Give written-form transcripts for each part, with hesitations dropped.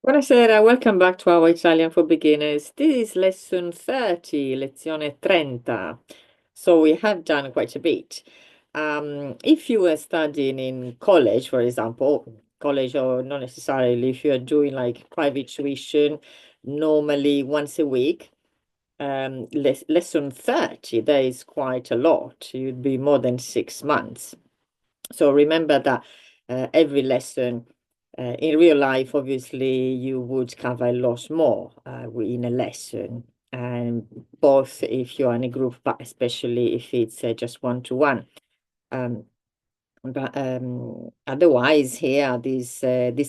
Buonasera, welcome back to our Italian for Beginners. This is lesson 30, lezione 30. So we have done quite a bit. If you were studying in college, for example, college or not necessarily, if you are doing like private tuition, normally once a week, lesson 30, that is quite a lot. You'd be more than 6 months. So remember that every lesson in real life, obviously, you would cover a lot more in a lesson, and both if you're in a group, but especially if it's just one-to-one. Um, but otherwise, here are these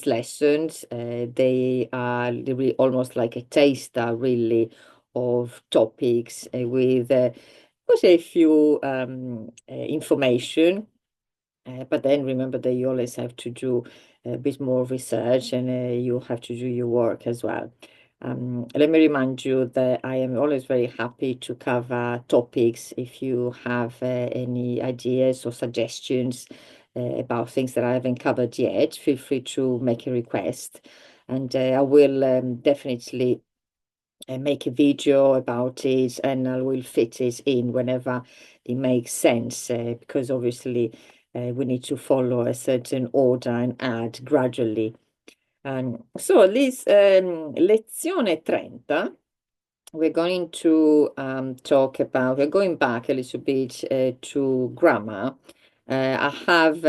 lessons. They are really almost like a taster, really, of topics with quite a few information, but then remember that you always have to do a bit more research and you have to do your work as well. Let me remind you that I am always very happy to cover topics. If you have any ideas or suggestions about things that I haven't covered yet, feel free to make a request. And I will definitely make a video about it, and I will fit it in whenever it makes sense, because obviously we need to follow a certain order and add gradually. So this lezione 30, we're going to talk about, we're going back a little bit to grammar. I have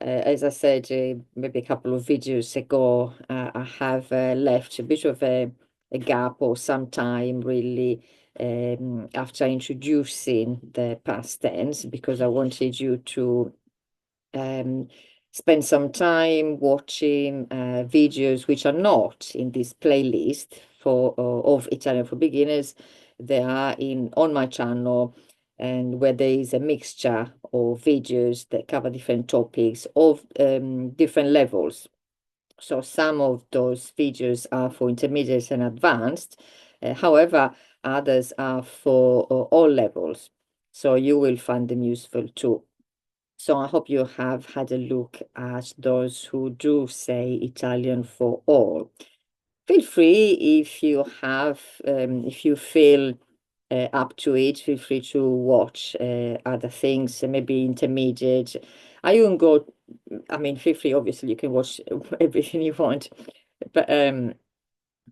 as I said, maybe a couple of videos ago, I have left a bit of a gap or some time really after introducing the past tense, because I wanted you to um, spend some time watching videos which are not in this playlist for of Italian for Beginners. They are in on my channel, and where there is a mixture of videos that cover different topics of different levels. So some of those videos are for intermediate and advanced. However, others are for all levels. So you will find them useful too. So I hope you have had a look at those who do say Italian for all. Feel free, if you have, if you feel up to it, feel free to watch other things, maybe intermediate. I won't go, I mean, feel free, obviously, you can watch everything you want, but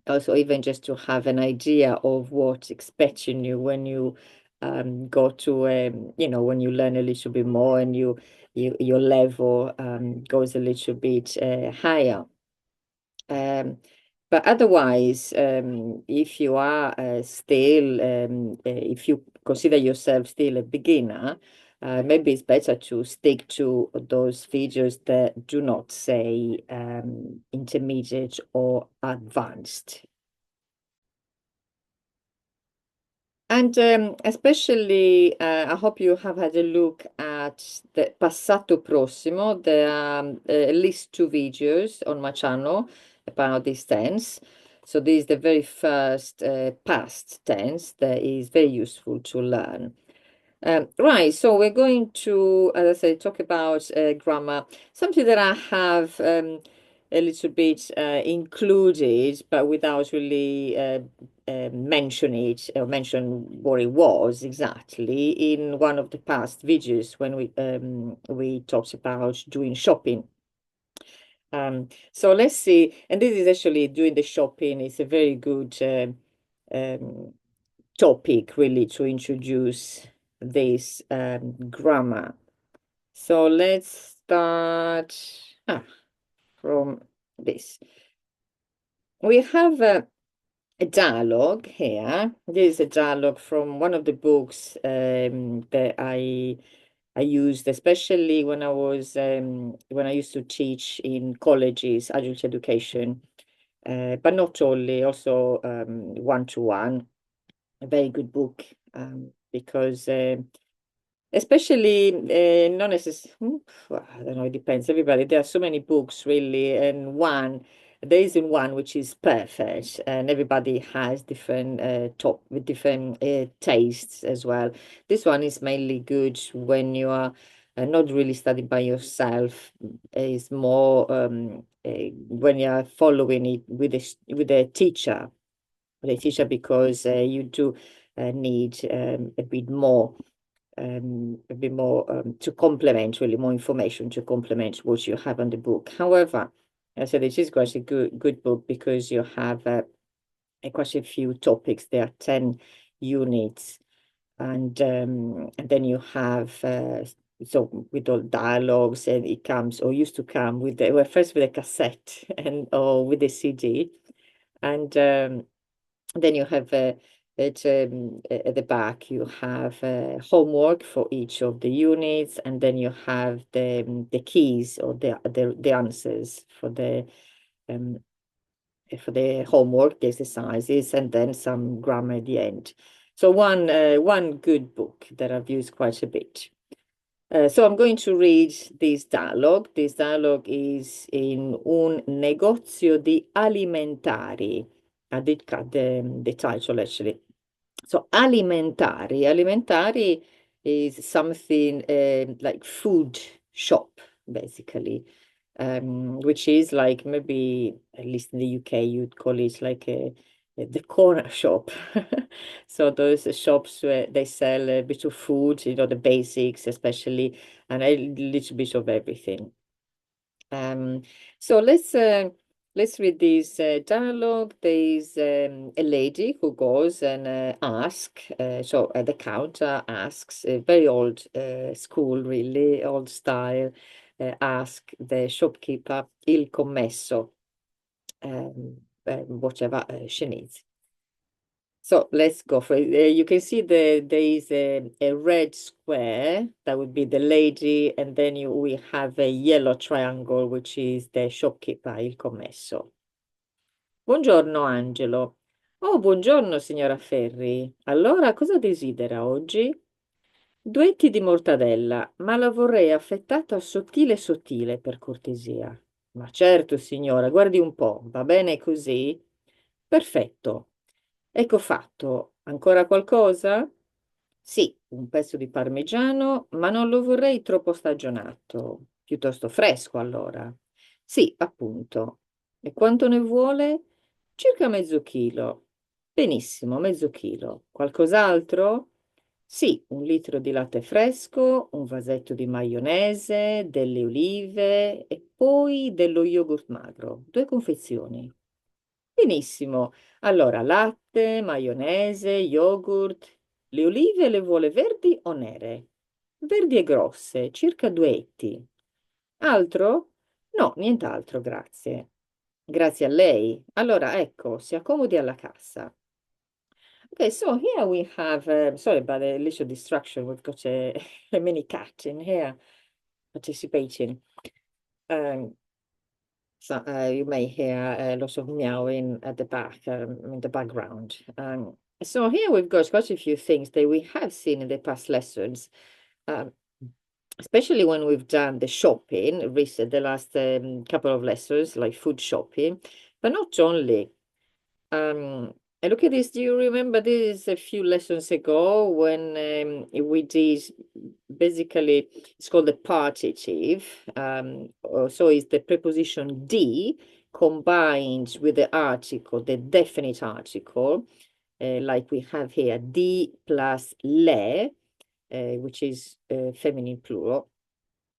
also even just to have an idea of what's expecting you when you go to when you learn a little bit more and your level goes a little bit higher. But otherwise, if you are still, if you consider yourself still a beginner, maybe it's better to stick to those videos that do not say intermediate or advanced. And especially, I hope you have had a look at the passato prossimo. There are at least two videos on my channel about this tense. So this is the very first past tense that is very useful to learn. Right, so we're going to, as I said, talk about grammar, something that I have a little bit included, but without really mention it or mention what it was exactly in one of the past videos when we talked about doing shopping. So let's see, and this is actually doing the shopping. It's a very good um, topic really to introduce this grammar. So let's start from this. We have a dialogue here. This is a dialogue from one of the books that I used, especially when I used to teach in colleges, adult education, but not only, also one-to-one. A very good book, because especially not necessarily, well, I don't know, it depends. Everybody, there are so many books really, and there isn't one which is perfect, and everybody has different top with different tastes as well. This one is mainly good when you are not really studying by yourself. Is more when you're following it with a teacher, because you do need a bit more to complement, really more information to complement what you have on the book. However, I said it is quite a good book because you have quite a few topics. There are 10 units, and then you have so with all dialogues, and it comes or used to come with well, first with a cassette and or with a CD, and then you have at the back you have homework for each of the units, and then you have the keys or the answers um, for the homework, the exercises, and then some grammar at the end. So one good book that I've used quite a bit. So I'm going to read this dialogue. This dialogue is in un negozio di alimentari. I did cut the title actually. So alimentari is something like food shop, basically, which is like maybe, at least in the UK, you'd call it like the corner shop. So those shops where they sell a bit of food, the basics especially, and a little bit of everything. So let's read this dialogue. There's a lady who goes and asks, so at the counter asks, very old school, really old style, ask the shopkeeper il commesso, whatever she needs. So let's go for it. You can see there is a red square, that would be the lady, and then we have a yellow triangle, which is the shopkeeper, il commesso. Buongiorno Angelo. Oh, buongiorno signora Ferri. Allora, cosa desidera oggi? Duetti di mortadella, ma la vorrei affettata sottile sottile, per cortesia. Ma certo, signora, guardi un po', va bene così? Perfetto. Ecco fatto. Ancora qualcosa? Sì, un pezzo di parmigiano, ma non lo vorrei troppo stagionato. Piuttosto fresco, allora. Sì, appunto. E quanto ne vuole? Circa mezzo chilo. Benissimo, mezzo chilo. Qualcos'altro? Sì, un litro di latte fresco, un vasetto di maionese, delle olive e poi dello yogurt magro. 2 confezioni. Benissimo. Allora, latte, maionese, yogurt. Le olive le vuole verdi o nere? Verdi e grosse, circa 2 etti. Altro? No, nient'altro, grazie. Grazie a lei. Allora, ecco, si accomodi alla cassa. Okay, so here we have, sorry about the little distraction. We've got a mini cat in here participating. Um, so you may hear lots of meowing at the back, in the background. So here we've got quite a few things that we have seen in the past lessons, um, especially when we've done the shopping, recent, the last couple of lessons, like food shopping, but not only. And look at this. Do you remember this a few lessons ago when we did basically, it's called the partitive. So it's the preposition D combined with the article, the definite article, like we have here, D plus le, which is feminine plural,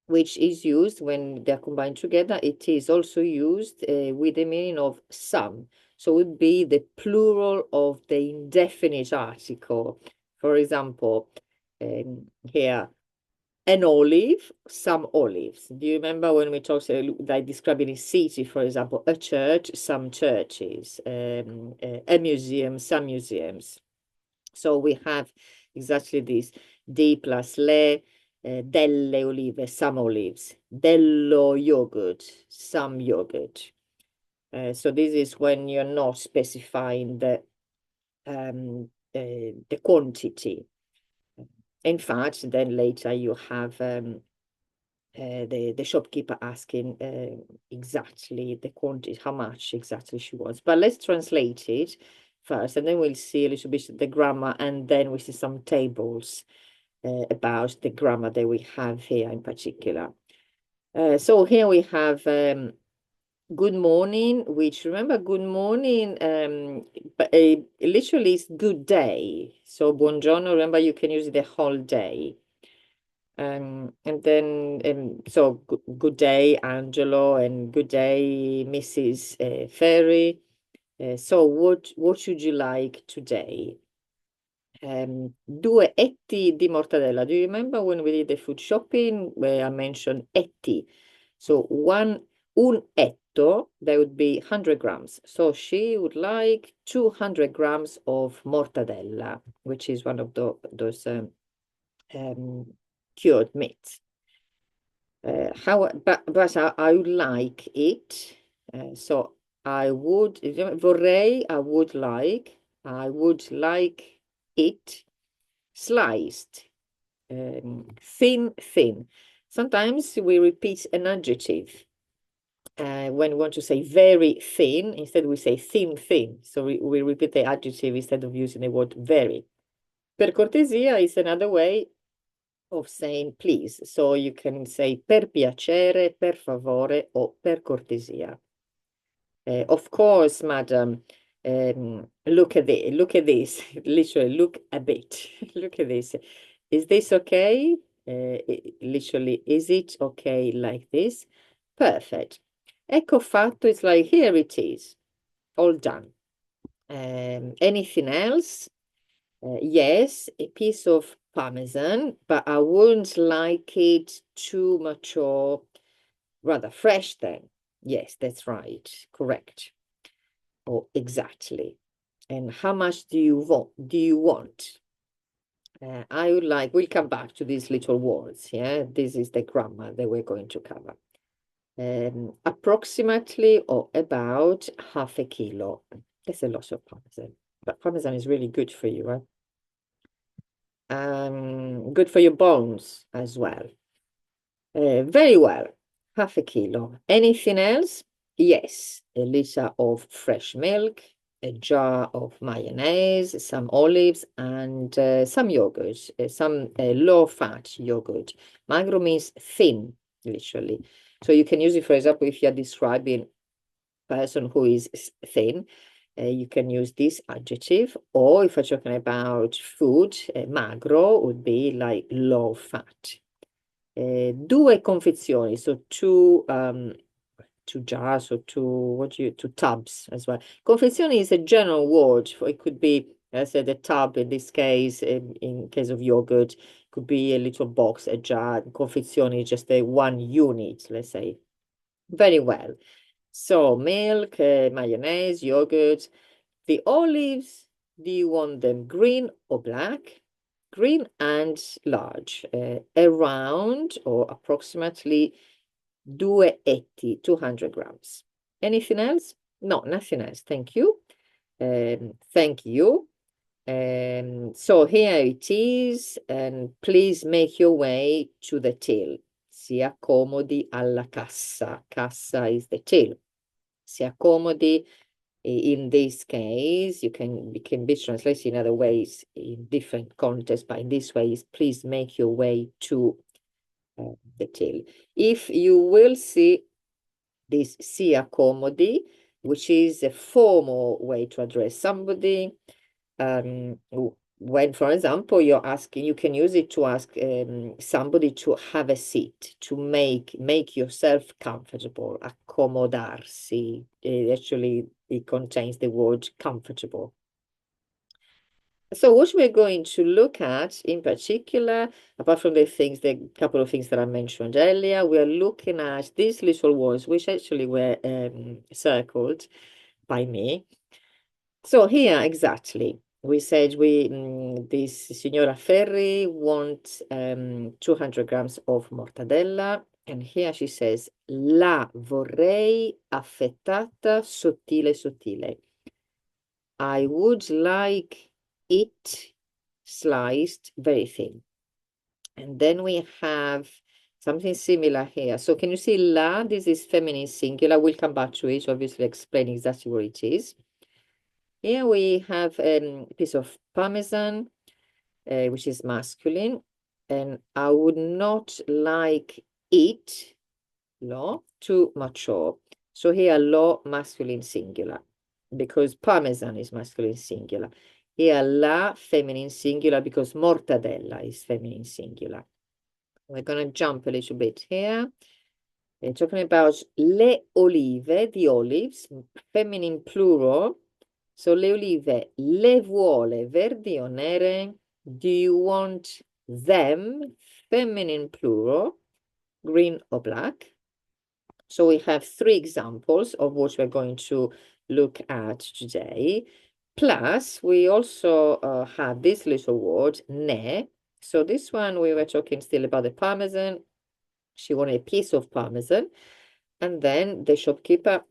which is used when they're combined together. It is also used with the meaning of some. So it would be the plural of the indefinite article. For example, here, an olive, some olives. Do you remember when we talked, like describing a city, for example, a church, some churches, a museum, some museums. So we have exactly this, D plus le, delle olive, some olives, dello yogurt, some yogurt. So this is when you're not specifying the quantity. In fact, then later you have the shopkeeper asking exactly the quantity, how much exactly she wants. But let's translate it first, and then we'll see a little bit the grammar, and then we see some tables. about the grammar that we have here in particular. So here we have good morning, which remember good morning, but literally is good day. So buongiorno, remember you can use it the whole day. And then, so good day, Angelo, and good day, Mrs. Ferry. So what should you like today? 2 etti di mortadella. Do you remember when we did the food shopping where I mentioned etti? So un etto, that would be 100 grams. So she would like 200 grams of mortadella, which is one of those cured meats. But I would like it. So I would, vorrei, I would like it sliced, thin. Sometimes we repeat an adjective. When we want to say very thin, instead we say thin. So we repeat the adjective instead of using the word very. Per cortesia is another way of saying please. So you can say per piacere, per favore, or per cortesia. Of course, madam, look at this, literally look a bit, look at this. Is this okay? Literally, is it okay like this? Perfect. Ecco fatto, it's like, here it is, all done. Anything else? Yes, a piece of parmesan, but I wouldn't like it too mature, rather fresh then. Yes, that's right, correct. Oh, exactly. And how much do you want? I would like, we'll come back to these little words, yeah? This is the grammar that we're going to cover. Approximately or about half a kilo. That's a lot of parmesan. But parmesan is really good for you, right? Good for your bones as well. Very well, half a kilo. Anything else? Yes, a liter of fresh milk, a jar of mayonnaise, some olives, and some yogurt, some low-fat yogurt. Magro means thin, literally. So you can use it, for example, if you're describing a person who is thin, you can use this adjective. Or if you're talking about food, magro would be like low-fat. 2 confezioni, so two jars or two tubs as well. Confezioni is a general word for it could be, as I said, a tub in this case, in case of yogurt, could be a little box, a jar. Confezioni is just a one unit, let's say. Very well. So milk, mayonnaise, yogurt. The olives, do you want them green or black? Green and large, around or approximately 2 etti, 200 grams. Anything else? No, nothing else. Thank you. Thank you. So here it is, and please make your way to the till. Si accomodi alla cassa. Cassa is the till. Si accomodi. In this case, it can be translated in other ways in different contexts, but in this way, please make your way to the till. If you will see this si accomodi, which is a formal way to address somebody, when, for example, you're asking, you can use it to ask somebody to have a seat, to make yourself comfortable, accomodarsi. Actually, it contains the word comfortable. So what we're going to look at in particular, apart from the couple of things that I mentioned earlier, we are looking at these little words, which actually were circled by me. So here, exactly, we said this Signora Ferri wants 200 grams of mortadella. And here she says, la vorrei affettata sottile. I would like it sliced very thin. And then we have something similar here. So can you see la? This is feminine singular. We'll come back to it, obviously explain exactly what it is. Here we have a piece of parmesan, which is masculine. and I would not like it, lo, too mature. So here, lo, masculine singular, because parmesan is masculine singular. Here, la, feminine singular, because mortadella is feminine singular. We're going to jump a little bit here. We're talking about le olive, the olives, feminine plural. So le olive, le vuole verdi o nere? Do you want them, feminine plural, green or black? So we have 3 examples of what we're going to look at today. Plus, we also have this little word, ne. So this one, we were talking still about the parmesan. She wanted a piece of parmesan. And then the shopkeeper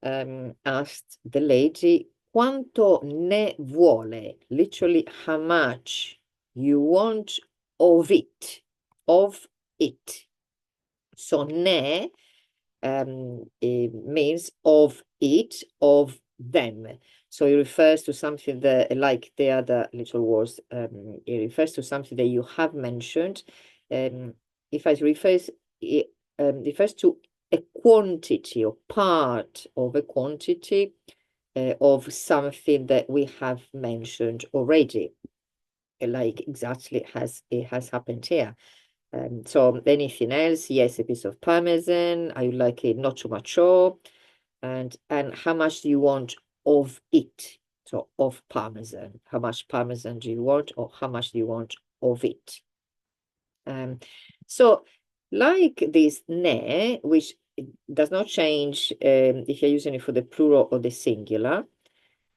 asked the lady, quanto ne vuole? Literally, how much you want of it, of it. So ne it means of it, of them. So it refers to something that, like the other little words, it refers to something that you have mentioned. If it refers, it refers to a quantity or part of a quantity of something that we have mentioned already, like exactly as it has happened here. So anything else? Yes, a piece of parmesan. I would like it not too mature. And how much do you want of it? So of parmesan. How much parmesan do you want, or how much do you want of it? So like this ne, which does not change if you're using it for the plural or the singular.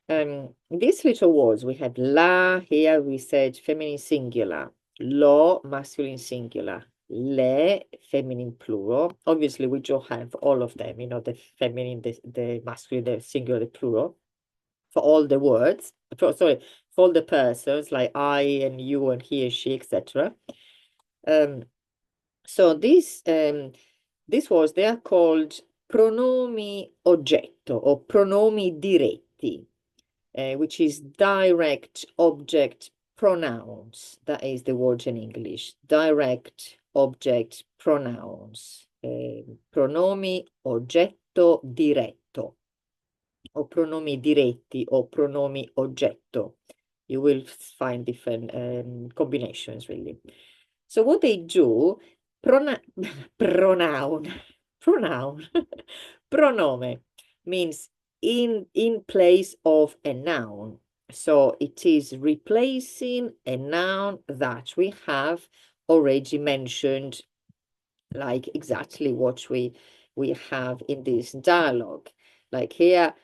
These little words, we had la, here we said feminine singular, lo, masculine singular, le, feminine plural. Obviously, we don't have all of them, you know, the feminine, the masculine, the singular, the plural, for all the words, sorry, for all the persons, like I and you and he and she, etc. So these words, they are called pronomi oggetto or pronomi diretti. Which is direct object pronouns. That is the word in English. Direct object pronouns. Pronomi oggetto diretto, o pronomi diretti, o pronomi oggetto. You will find different combinations, really. So what they do, pronoun, pronome means in place of a noun. So it is replacing a noun that we have already mentioned, like exactly what we have in this dialogue. Like here,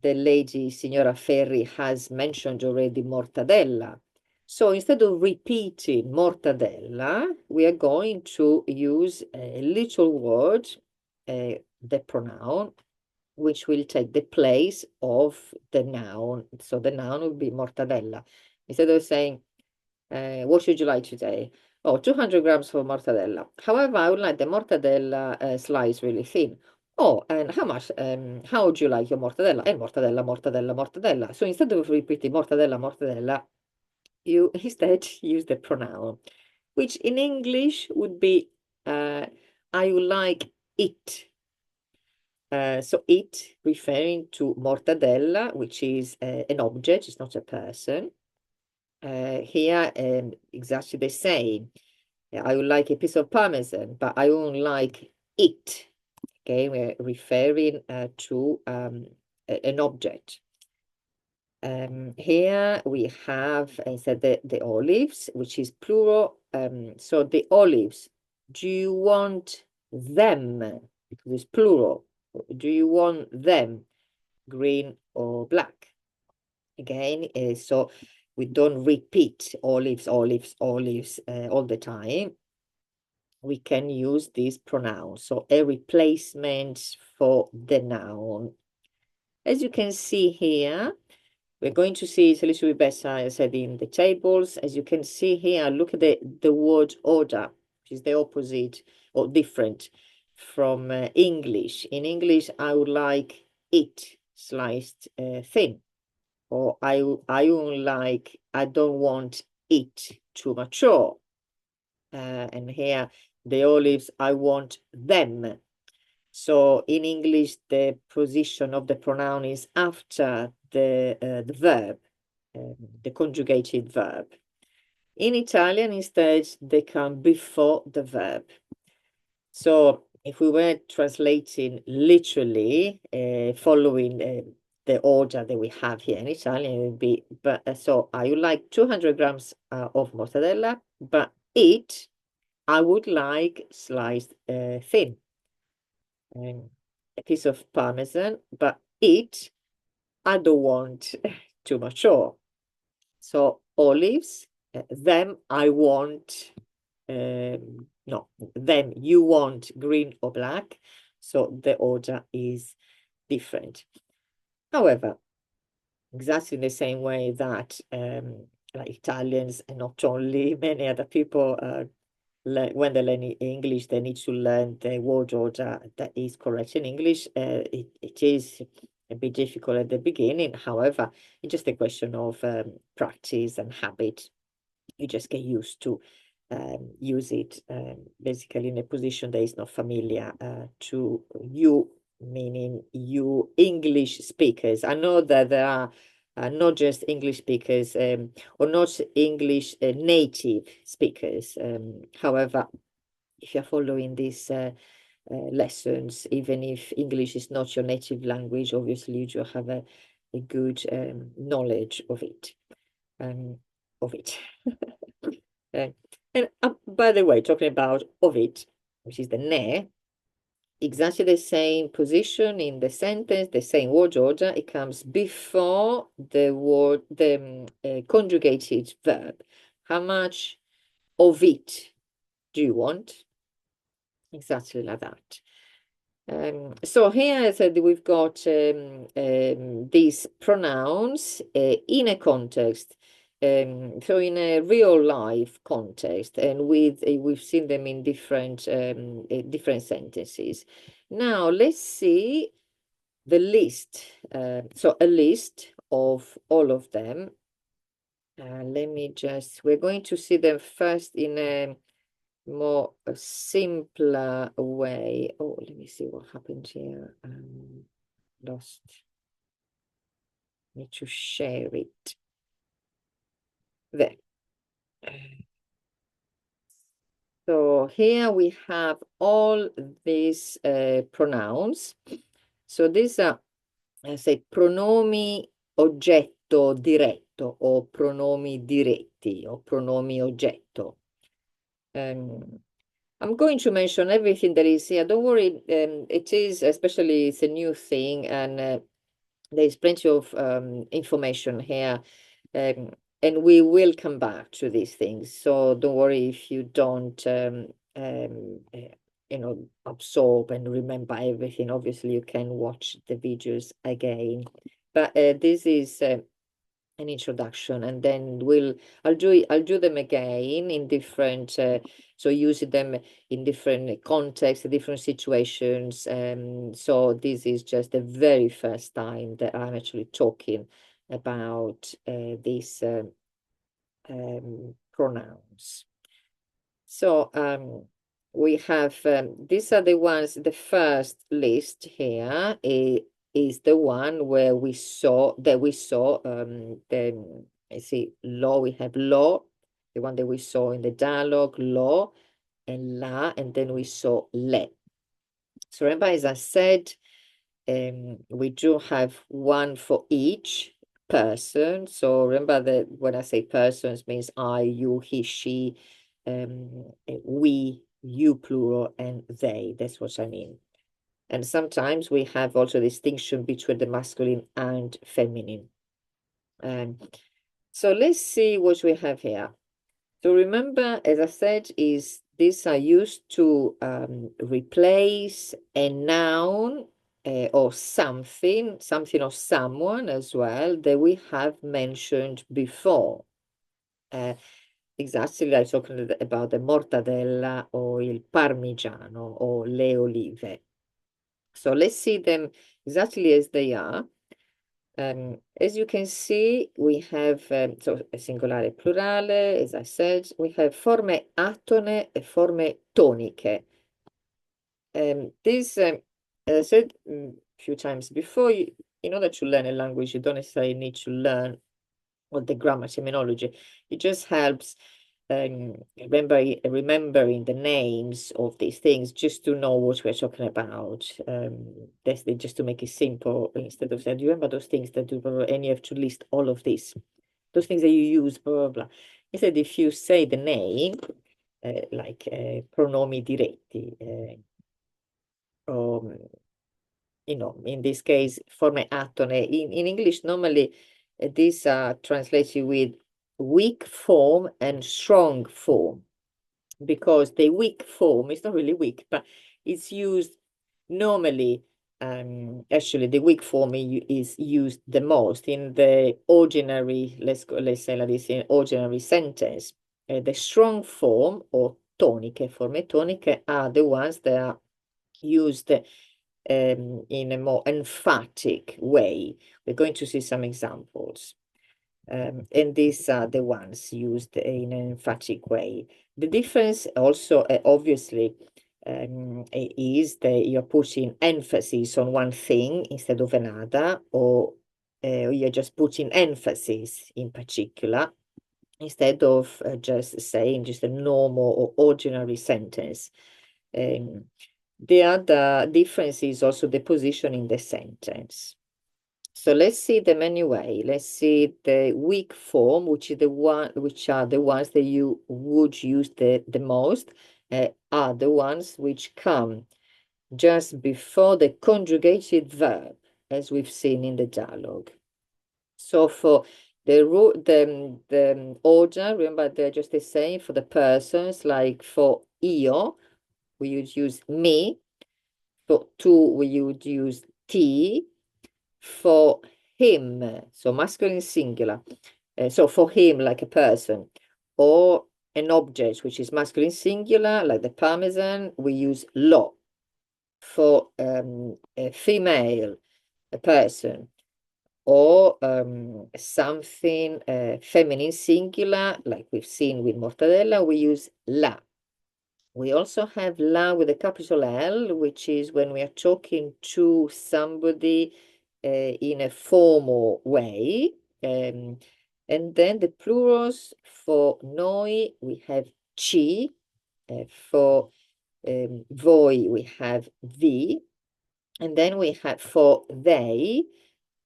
the lady, Signora Ferri, has mentioned already mortadella. So instead of repeating mortadella, we are going to use a little word, the pronoun, which will take the place of the noun. So the noun will be mortadella. Instead of saying, what should you like today? Oh, 200 grams for mortadella. However, I would like the mortadella slice really thin. Oh, and how much? How would you like your mortadella? And mortadella, mortadella, mortadella. So instead of repeating mortadella, mortadella, you instead use the pronoun, which in English would be I would like it. So it referring to mortadella, which is an object, it's not a person. Here, exactly the same. I would like a piece of parmesan, but I won't like it. Okay, we're referring to an object. Here we have instead the olives, which is plural. So the olives, do you want them? Because it's plural. Do you want them green or black? Again, so we don't repeat olives, olives, olives all the time. We can use this pronoun. So a replacement for the noun. As you can see here, we're going to see it a little bit better, as I said, in the tables. As you can see here, look at the word order, which is the opposite or different from English. In English, I would like it sliced thin. Or I don't want it too mature. And here, the olives, I want them. So in English, the position of the pronoun is after the verb, the conjugated verb. In Italian, instead, they come before the verb. So if we were translating literally, following the order that we have here in Italian, it would be, so I would like 200 grams of mortadella, but I would like sliced thin. A piece of parmesan, but I don't want too mature. So olives, them I want, no, them you want green or black. So the order is different. However, exactly in the same way that like Italians and not only many other people when they learn English, they need to learn the word order that is correct in English. It is a bit difficult at the beginning. However, it's just a question of practice and habit. You just get used to use it basically in a position that is not familiar to you, meaning you English speakers. I know that there are not just English speakers or not English native speakers. However, if you're following these lessons, even if English is not your native language, obviously you do have a good knowledge of it. Of it. And by the way, talking about of it, which is the ne, exactly the same position in the sentence, the same word order. It comes before the word, the conjugated verb. How much of it do you want? Exactly like that. So here I said we've got these pronouns in a context. So in a real life context, and we've seen them in different sentences. Now let's see the list. So a list of all of them. We're going to see them first in a more simpler way. Oh, let me see what happened here. Lost. Need to share it. There. So here we have all these pronouns. So these are, I say, pronomi oggetto diretto o pronomi diretti o pronomi oggetto. I'm going to mention everything that is here. Don't worry, it is, especially it's a new thing, and there's plenty of information here. And we will come back to these things. So don't worry if you don't, absorb and remember everything. Obviously, you can watch the videos again. But this is an introduction, and then I'll do them again in different so using them in different contexts, different situations. So this is just the very first time that I'm actually talking about these pronouns. So we have these are the ones. The first list here is the one where we saw the, I see law. We have law, the one that we saw in the dialogue, law and la, and then we saw le. So remember, as I said, we do have one for each person. So remember that when I say persons means I, you, he, she, we, you plural, and they. That's what I mean. And sometimes we have also distinction between the masculine and feminine. So let's see what we have here. So remember, as I said, these are used to replace a noun or something or someone as well that we have mentioned before. Exactly like talking about the mortadella or il parmigiano or le olive. So let's see them exactly as they are. As you can see, we have so a singolare e plurale, as I said, we have forme atone e forme toniche. This, as I said a few times before, in order to learn a language, you don't necessarily need to learn all the grammar terminology. It just helps remembering the names of these things just to know what we're talking about. That's just to make it simple instead of saying, do you remember those things that do, blah, blah, and you have to list all of these, those things that you use, blah, blah, blah. Instead, if you say the name, like pronomi diretti, or in this case, forme attone. In English, normally these are translated with weak form and strong form, because the weak form is not really weak, but it's used normally. Actually, the weak form is used the most in the ordinary, let's say like this, in ordinary sentence. The strong form, or toniche, forme toniche, are the ones that are used in a more emphatic way. We're going to see some examples. And these are the ones used in an emphatic way. The difference also, obviously, is that you're putting emphasis on one thing instead of another, or you're just putting emphasis in particular, instead of just saying just a normal or ordinary sentence. The other difference is also the position in the sentence. So let's see them anyway. Let's see the weak form, which are the ones that you would use the most, are the ones which come just before the conjugated verb, as we've seen in the dialogue. So for the order, remember they're just the same for the persons. Like for io, we would use me. For tu, we would use ti. For him, so masculine singular. So for him, like a person, or an object, which is masculine singular, like the parmesan, we use lo. For a female, a person, or something feminine singular, like we've seen with mortadella, we use la. We also have la with a capital L, which is when we are talking to somebody in a formal way. And then the plurals, for noi, we have ci. For voi, we have vi. And then we have for they,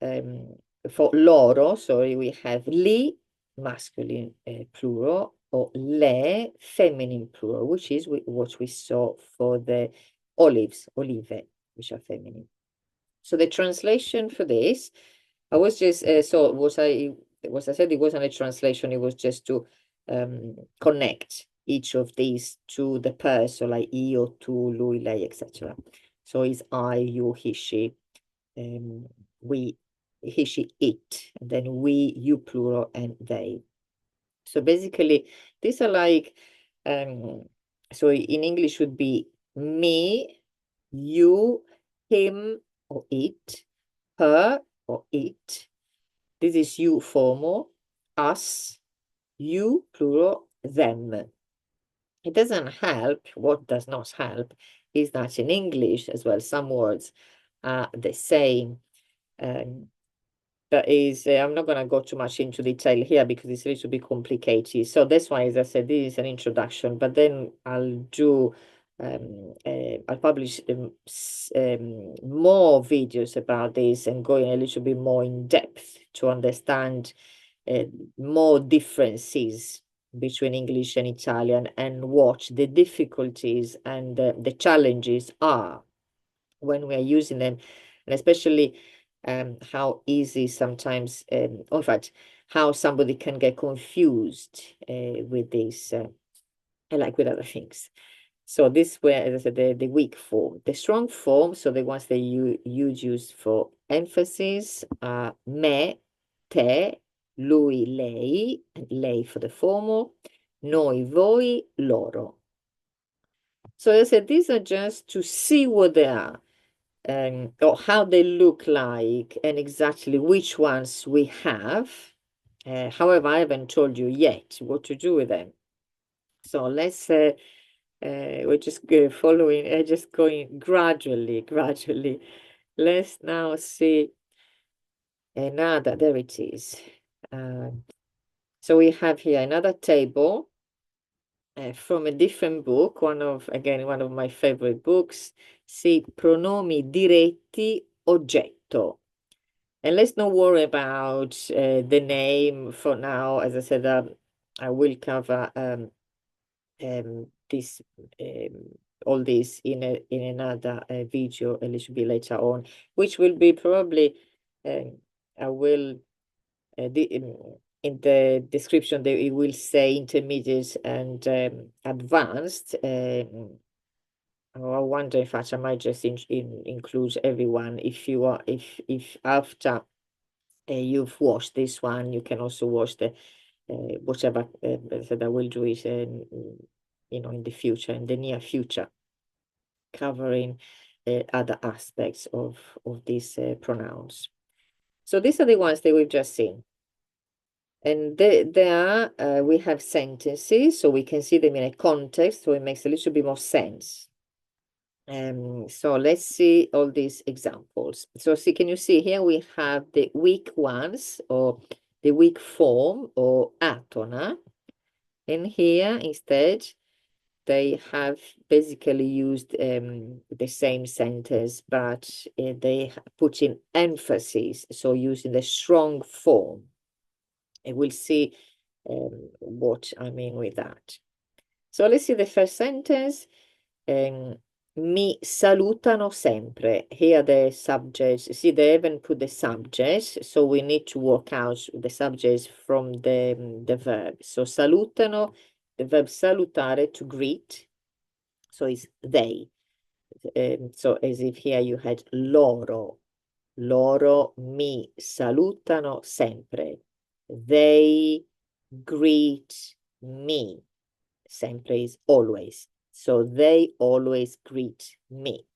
for loro, sorry, we have li, masculine plural, or le, feminine plural, which is what we saw for the olives, olive, which are feminine. So the translation for this, I was just, so was I said, it wasn't a translation, it was just to connect each of these to the person, like io, tu, lui, lei, etc. So it's I, you, he, she, we, he, she, it, and then we, you, plural, and they. So basically, these are like, so in English would be me, you, him, or it, her, or it. This is you formal, us, you, plural, them. It doesn't help. What does not help is that in English as well, some words are the same. That is, I'm not going to go too much into detail here because it's a little bit complicated. So that's why, as I said, this is an introduction, but then I'll publish more videos about this and going a little bit more in depth to understand more differences between English and Italian, and what the difficulties and the challenges are when we are using them, and especially how easy sometimes, or in fact, how somebody can get confused with this, like with other things. So this were, as I said, the weak form. The strong form, so the ones that you use for emphasis, are me, te, lui, lei, and lei for the formal, noi, voi, loro. So as I said, these are just to see what they are. or how they look like and exactly which ones we have. However, I haven't told you yet what to do with them. So let's we're just following, just going gradually. Let's now see another. There it is. So we have here another table from a different book, one of my favorite books. See, Pronomi diretti oggetto. And let's not worry about the name for now. As I said, I will cover this all this in another video a little bit later on, which will be probably I will in the description there it will say intermediate and advanced. I wonder, in fact, I might just include everyone. If you are, if after you've watched this one, you can also watch the whatever that I will do it, in the future, in the near future, covering other aspects of these pronouns. So these are the ones that we've just seen. And there we have sentences, so we can see them in a context, so it makes a little bit more sense. So let's see all these examples. So see, can you see here we have the weak ones, or the weak form, or atona. And here instead, they have basically used the same sentence, but they put in emphasis, so using the strong form. And we'll see what I mean with that. So let's see the first sentence. Mi salutano sempre. Here the subjects, see, they haven't put the subjects, so we need to work out the subjects from the verb. So salutano, the verb salutare, to greet, so it's they. So as if here you had loro. Loro mi salutano sempre. They greet me. Sempre is always. So they always greet me.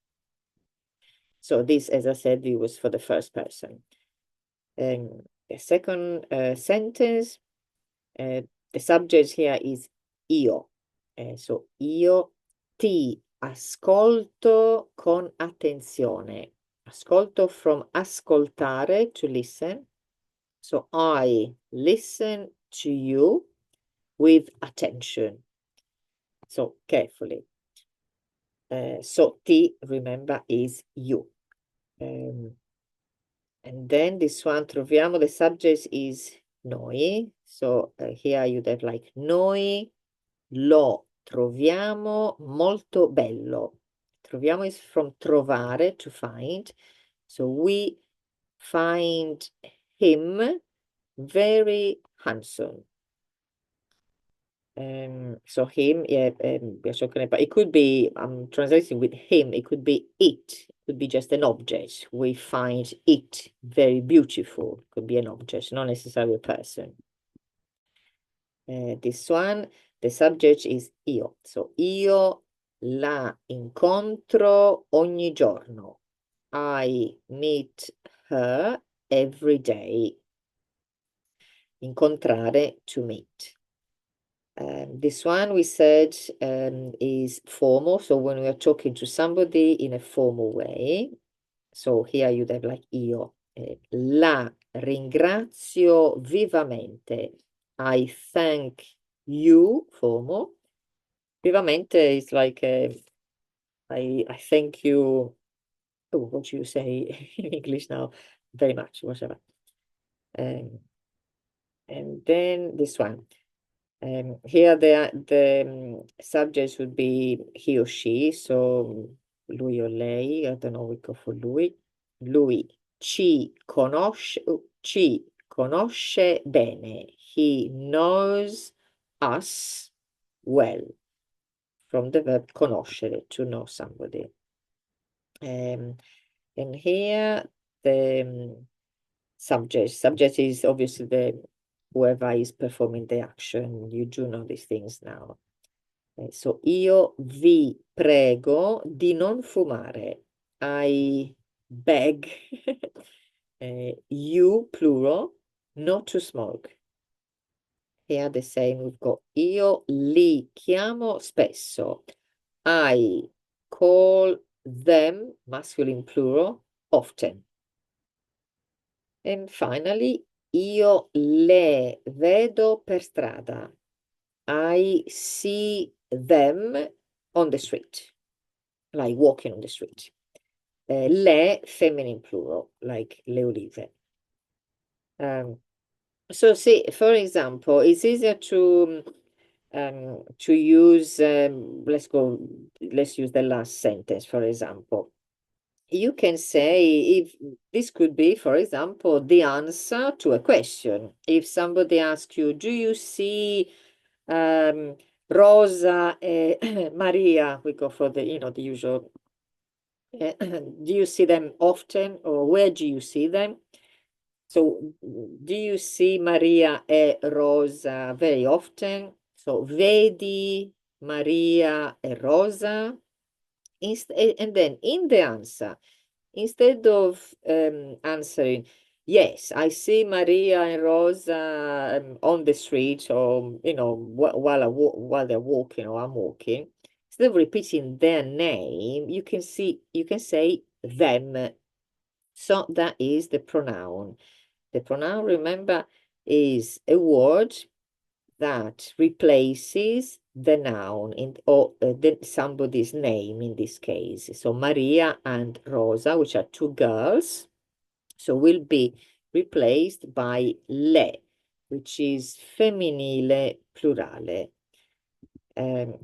So this, as I said, it was for the first person. The second sentence, the subject here is io. So io ti ascolto con attenzione. Ascolto from ascoltare, to listen. So I listen to you with attention. So carefully. So ti, remember, is you. And then this one, troviamo, the subject is noi. So here you'd have like noi lo troviamo molto bello. Troviamo is from trovare, to find. So we find him very handsome. So him, yeah, we are talking about, it could be, I'm translating with him, it could be it could be just an object. We find it very beautiful. It could be an object, not necessarily a person. This one, the subject is io. So io la incontro ogni giorno. I meet her every day. Incontrare, to meet. This one we said is formal. So when we are talking to somebody in a formal way, so here you'd have like io. La ringrazio vivamente. I thank you, formal. Vivamente is like I thank you. Oh, what do you say in English now? Very much, whatever. And then this one. Here the subject would be he or she, so lui o lei, I don't know, we go for lui. Lui ci conosce bene. He knows us well. From the verb conoscere, to know somebody. And here the subject is obviously the whoever is performing the action. You do know these things now. So io vi prego di non fumare. I beg you, plural, not to smoke. Here the same, we've got io li chiamo spesso. I call them, masculine plural, often. And finally, io le vedo per strada. I see them on the street, like walking on the street. Le, feminine plural, like le olive. So see, for example, it's easier to use, let's use the last sentence, for example. You can say, if this could be, for example, the answer to a question. If somebody asks you, do you see Rosa Maria, we go for the, the usual, do you see them often, or where do you see them? So, do you see Maria e Rosa very often? So, vedi Maria e Rosa? And then in the answer, instead of answering, yes, I see Maria and Rosa on the street, or while they're walking or I'm walking, instead of repeating their name, you can say them. So that is the pronoun. The pronoun, remember, is a word that replaces the noun or somebody's name in this case. So Maria and Rosa, which are two girls, so will be replaced by le, which is femminile plurale.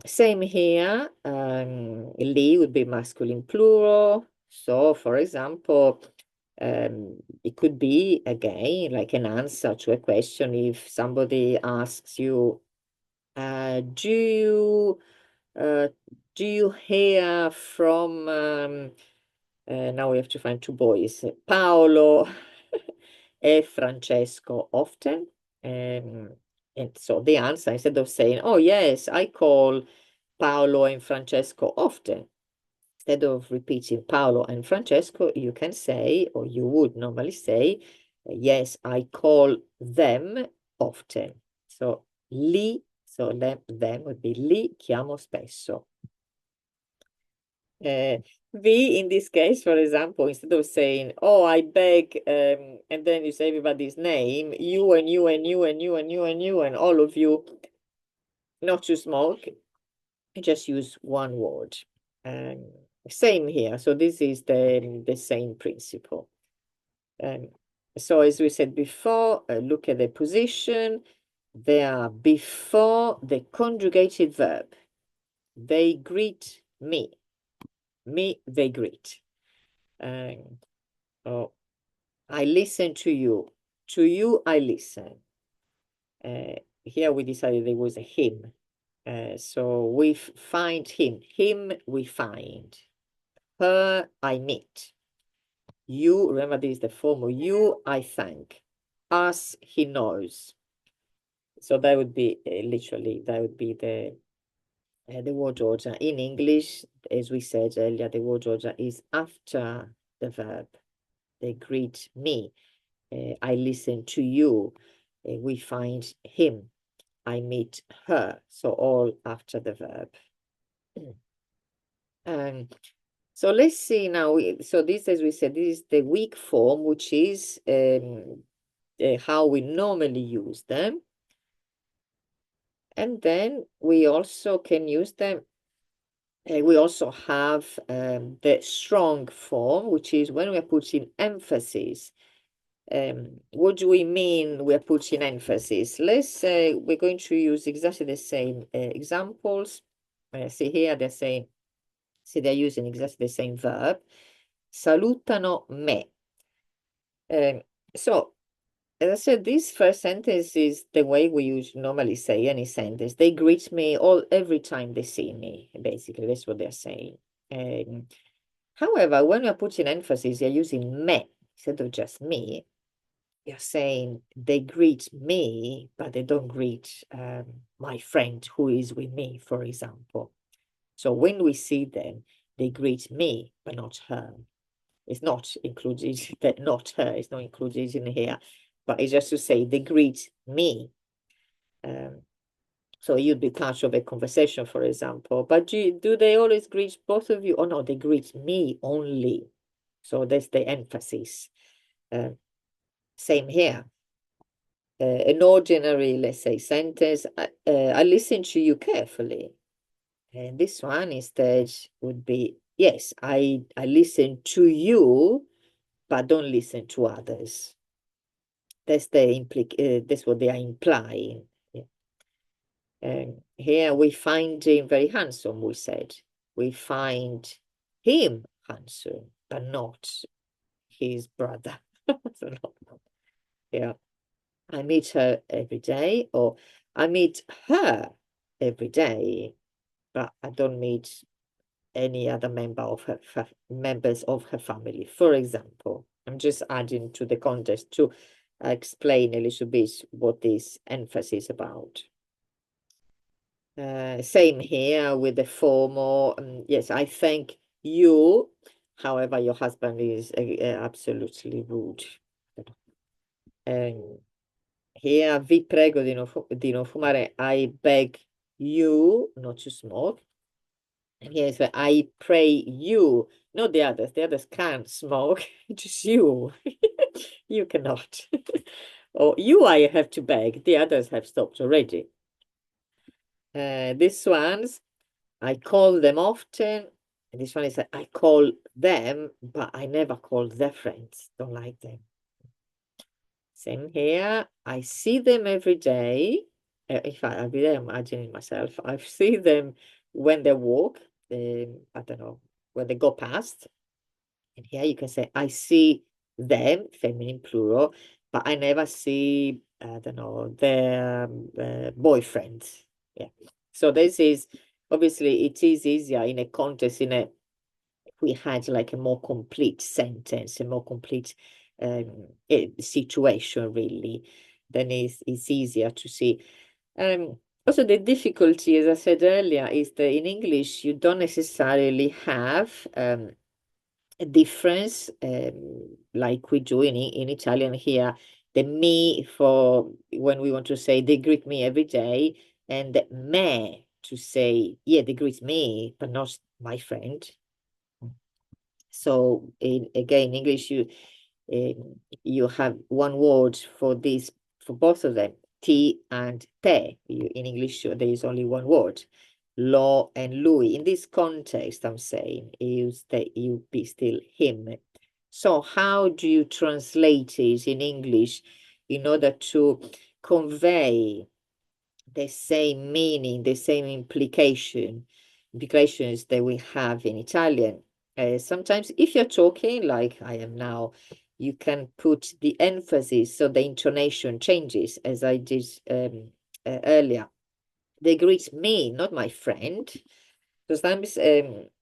Same here, li would be masculine plural. So, for example, it could be, again, like an answer to a question. If somebody asks you, do you hear from, now we have to find two boys, Paolo e Francesco often? And so the answer, instead of saying, oh, yes, I call Paolo and Francesco often, instead of repeating Paolo and Francesco, you can say, or you would normally say, yes, I call them often. So them would be li chiamo spesso. We, in this case, for example, instead of saying, oh, I beg, and then you say everybody's name, you and you and you and you and you and you and all of you, not to smoke, you just use one word. Same here. So this is the same principle. So as we said before, look at the position. They are before the conjugated verb. They greet me. Me, they greet. Oh, I listen to you. To you, I listen. Here we decided there was a him. So we find him. Him, we find. Her, I meet. You, remember this is the form of you, I thank. Us, he knows. So that would be literally, that would be the word Georgia. In English, as we said earlier, the word Georgia is after the verb. They greet me. I listen to you. We find him. I meet her. So all after the verb. So let's see now. So this, as we said, this is the weak form, which is how we normally use them. And then we also can use them. We also have the strong form, which is when we're putting emphasis. What do we mean we're putting emphasis? Let's say we're going to use exactly the same examples. See here, they're saying, see, they're using exactly the same verb. Salutano me. So, as I said, this first sentence is the way we normally say any sentence. They greet me every time they see me. Basically, that's what they're saying. However, when we're putting emphasis, you're using me instead of just me. You're saying they greet me, but they don't greet my friend who is with me, for example. So when we see them, they greet me, but not her. It's not included, that not her, it's not included in here, but it's just to say they greet me. So you'd be part of a conversation, for example. But do they always greet both of you? Oh no, they greet me only. So that's the emphasis. Same here. An ordinary, let's say, sentence, I listen to you carefully. And this one instead would be, yes, I listen to you, but don't listen to others. That's that's what they are implying. Yeah. Here we find him very handsome, we said. We find him handsome, but not his brother. So, yeah. I meet her every day, or I meet her every day, but I don't meet any other members of her family. For example, I'm just adding to the context to explain a little bit what this emphasis about. Same here with the formal. Yes, I thank you. However, your husband is absolutely rude. Here, vi prego di non fumare. I beg you not to smoke. And here is where I pray you, not the others. The others can't smoke, just you. You cannot. Or you I have to beg. The others have stopped already. This one's, I call them often. And this one is I call them, but I never call their friends. Don't like them. Same here. I see them every day. In fact, every day I'm imagining myself. I see them when they walk. I don't know, when they go past. And here you can say, I see them, feminine plural, but I never see, I don't know, their boyfriends. Yeah. So this is, obviously, it is easier in a context, we had like a more complete sentence, a more complete situation, really, then it's easier to see. Also, the difficulty, as I said earlier, is that in English, you don't necessarily have a difference like we do in Italian here. The me for when we want to say they greet me every day, and the me to say, yeah, they greet me, but not my friend. So again, English, you have one word for this, for both of them, ti and te. In English, there is only one word, lo and lui. In this context, I'm saying, you be still him. So how do you translate it in English in order to convey the same meaning, the same implications that we have in Italian? Sometimes if you're talking like I am now, you can put the emphasis so the intonation changes, as I did earlier. They greet me, not my friend. Sometimes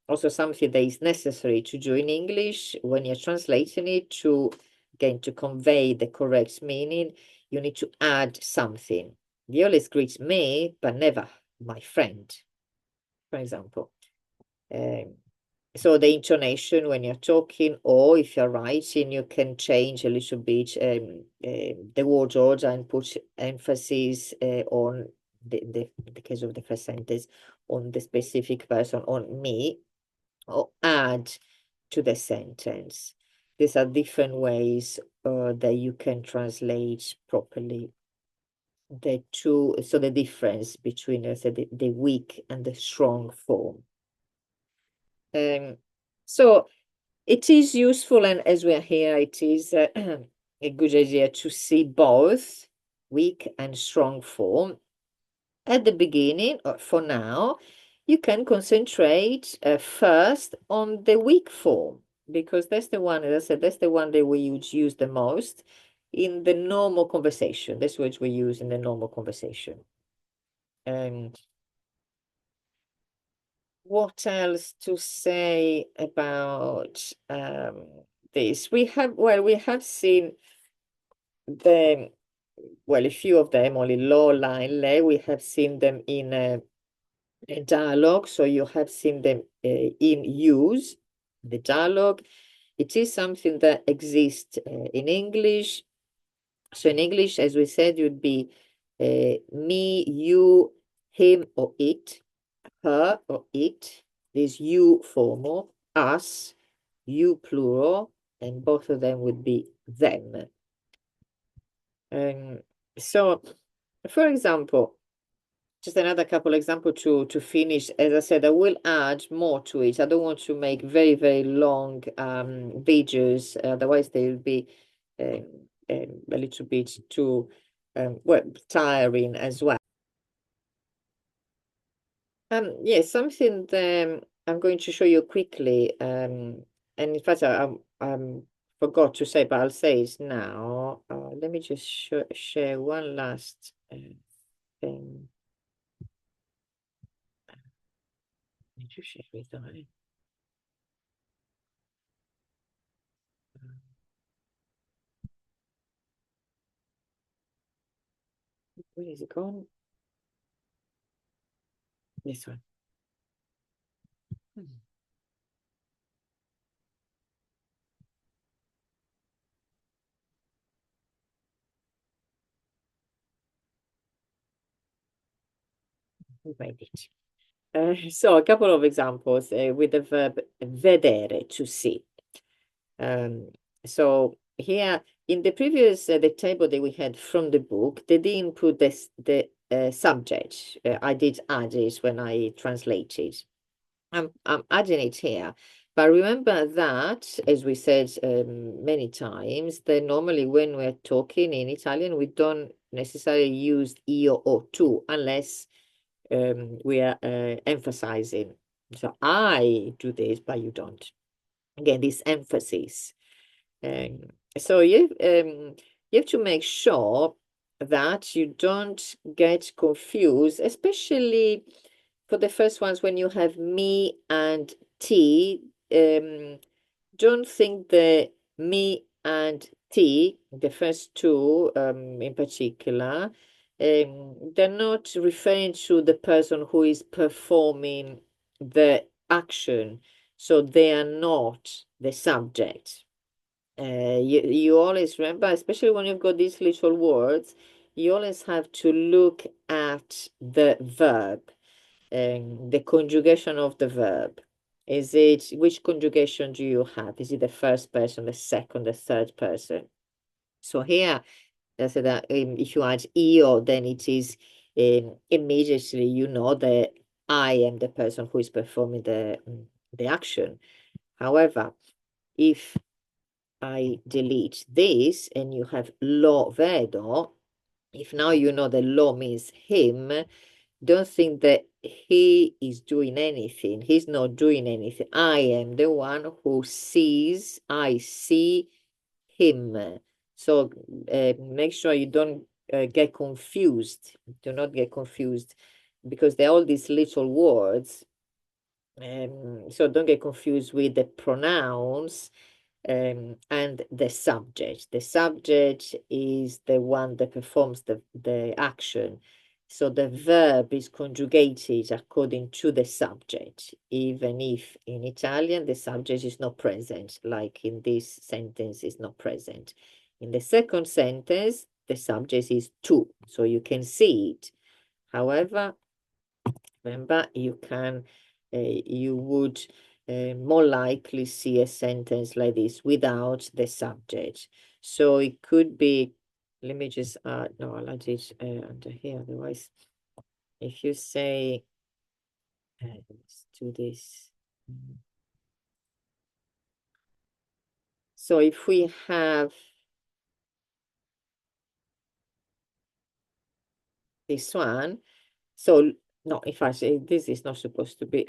also something that is necessary to do in English when you're translating it to, again, to convey the correct meaning, you need to add something. They always greet me, but never my friend, for example. So the intonation when you're talking, or if you're writing, you can change a little bit the word order and put emphasis on the case of the first sentence, on the specific person, on me, or add to the sentence. These are different ways that you can translate properly the two, so the difference between the weak and the strong form. So it is useful, and as we're here, it is a good idea to see both weak and strong form. At the beginning, or for now, you can concentrate first on the weak form, because that's the one, as I said, that's the one that we use the most in the normal conversation. That's what we use in the normal conversation. What else to say about this? We have seen them, a few of them, only lo, line, le. We have seen them in a dialogue, so you have seen them in use, the dialogue. it is something that exists in English. So in English, as we said, it would be me, you, him or it, her or it. There's you formal, us, you plural, and both of them would be them. Um, so, for example, just another couple example to finish. As I said, I will add more to it. I don't want to make very, very long videos, otherwise they will be a little bit too well, tiring as well. Yes, something that I'm going to show you quickly. And in fact, I forgot to say, but I'll say it now. Let me just share one last thing. Need to share with I. Where is it gone? This one. Who made it? So a couple of examples with the verb vedere, to see. Um, so here in the previous the table that we had from the book, they didn't put the subject. I did add it when I translated. I'm adding it here. But remember that, as we said many times, that normally when we're talking in Italian, we don't necessarily use io or tu unless we are emphasizing. So I do this, but you don't. Again, this emphasis. Um, so you have to make sure that you don't get confused, especially for the first ones when you have me and T. Don't think the me and T, the first two in particular, they're not referring to the person who is performing the action. So they are not the subject. You always remember, especially when you've got these little words, you always have to look at the verb, the conjugation of the verb. Which conjugation do you have? Is it the first person, the second, the third person? So here, I said that if you add io, then it is immediately you know that I am the person who is performing the action. However, if I delete this and you have lo vedo, if now you know that lo means him, don't think that he is doing anything. He's not doing anything. I am the one who sees, I see him. So make sure you don't get confused. Do not get confused because they're all these little words. So don't get confused with the pronouns and the subject. The subject is the one that performs the action. So the verb is conjugated according to the subject, even if in Italian the subject is not present, like in this sentence is not present. In the second sentence, the subject is tu, so you can see it. However, remember, you would more likely see a sentence like this without the subject. So it could be, let me just add, no, I'll add it under here. Otherwise, if you say, let's do this. So if we have this one, so no, if I say this is not supposed to be,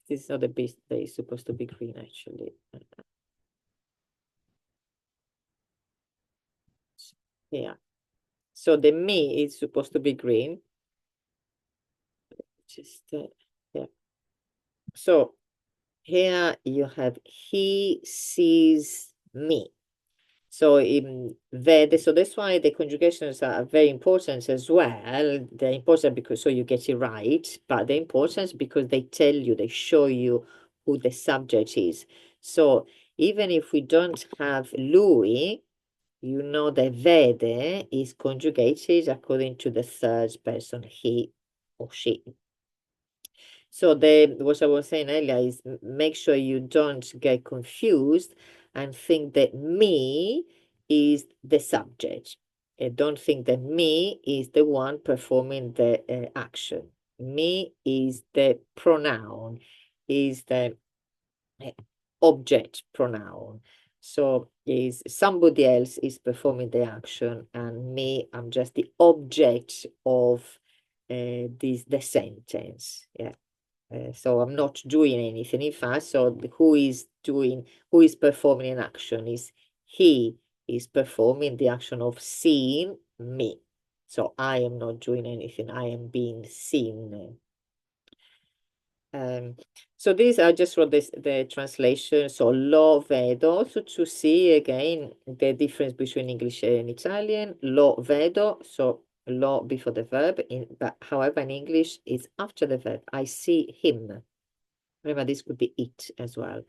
this is not the bit that is supposed to be green actually. Yeah. So the me is supposed to be green. Just yeah. So here you have he sees me. So in vede, so that's why the conjugations are very important as well. They're important because so you get it right, but they're important because they tell you, they show you who the subject is. So even if we don't have lui, you know that vede is conjugated according to the third person, he or she. So what I was saying earlier is make sure you don't get confused and think that me is the subject. Don't think that me is the one performing the action. Me is the pronoun, is the uh, object pronoun. So is somebody else is performing the action, and me, I'm just the object of the sentence. Yeah. So I'm not doing anything. In fact, so who is performing an action is he is performing the action of seeing me. So I am not doing anything. I am being seen. So these I just wrote the translation. So lo vedo. So to see again the difference between English and Italian. Lo vedo. So lo before the verb. But however, in English, it's after the verb. I see him. Remember, this could be it as well.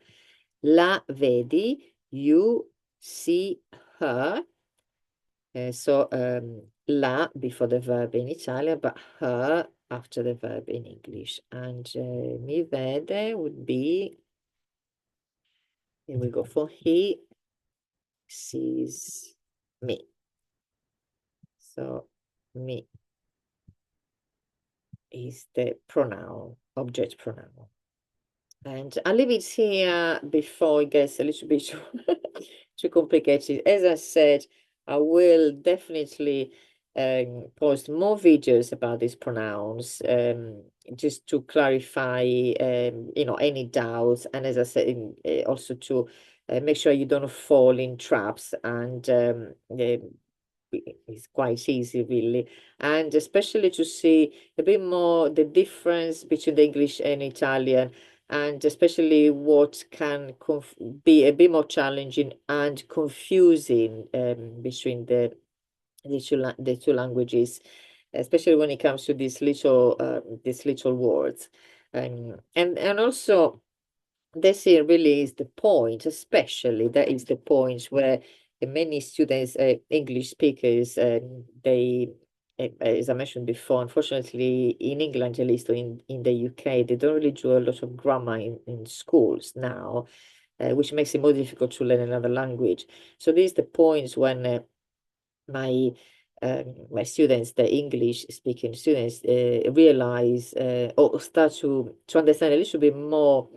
La vedi, you see her. So la before the verb in Italian, but her after the verb in English. And mi vede would be, here we go, for he sees me. So me is the pronoun, object pronoun. And I'll leave it here before it gets a little bit too complicated. As I said, I will definitely post more videos about these pronouns just to clarify, any doubts. And as I said, also to make sure you don't fall in traps, and it's quite easy really, and especially to see a bit more the difference between the English and Italian, and especially what can be a bit more challenging and confusing between the two languages, especially when it comes to these little words, and also this here really is the point, especially that is the point where many students, English speakers, they, as I mentioned before, unfortunately in England, at least, or in the UK, they don't really do a lot of grammar in schools now, which makes it more difficult to learn another language. So these are the points when my students, the English speaking students, realize or start to understand a little bit more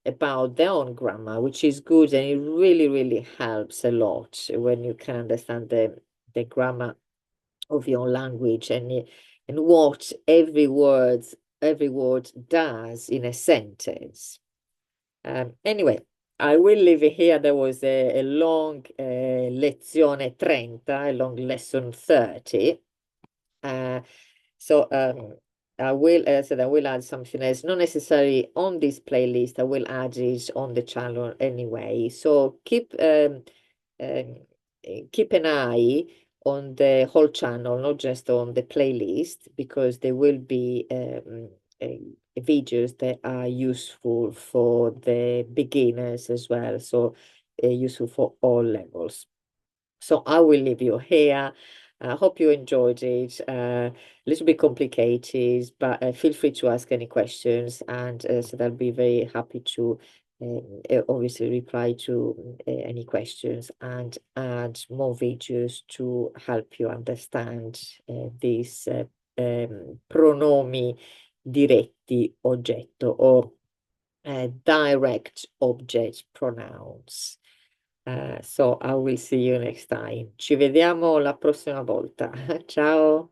about their own grammar, which is good, and it really, really helps a lot when you can understand the grammar of your own language, and what every word does in a sentence. Anyway, I will leave it here. There was a long lezione 30, a long lesson 30. So I will, as I said, I will add something else, not necessarily on this playlist. I will add it on the channel anyway. So keep an eye on the whole channel, not just on the playlist, because there will be videos that are useful for the beginners as well. So useful for all levels. So I will leave you here. I hope you enjoyed it. A little bit complicated, but feel free to ask any questions, and so I'll be very happy to obviously reply to any questions and add more videos to help you understand these pronomi diretti oggetto, or direct object pronouns. So I will see you next time. Ci vediamo la prossima volta. Ciao.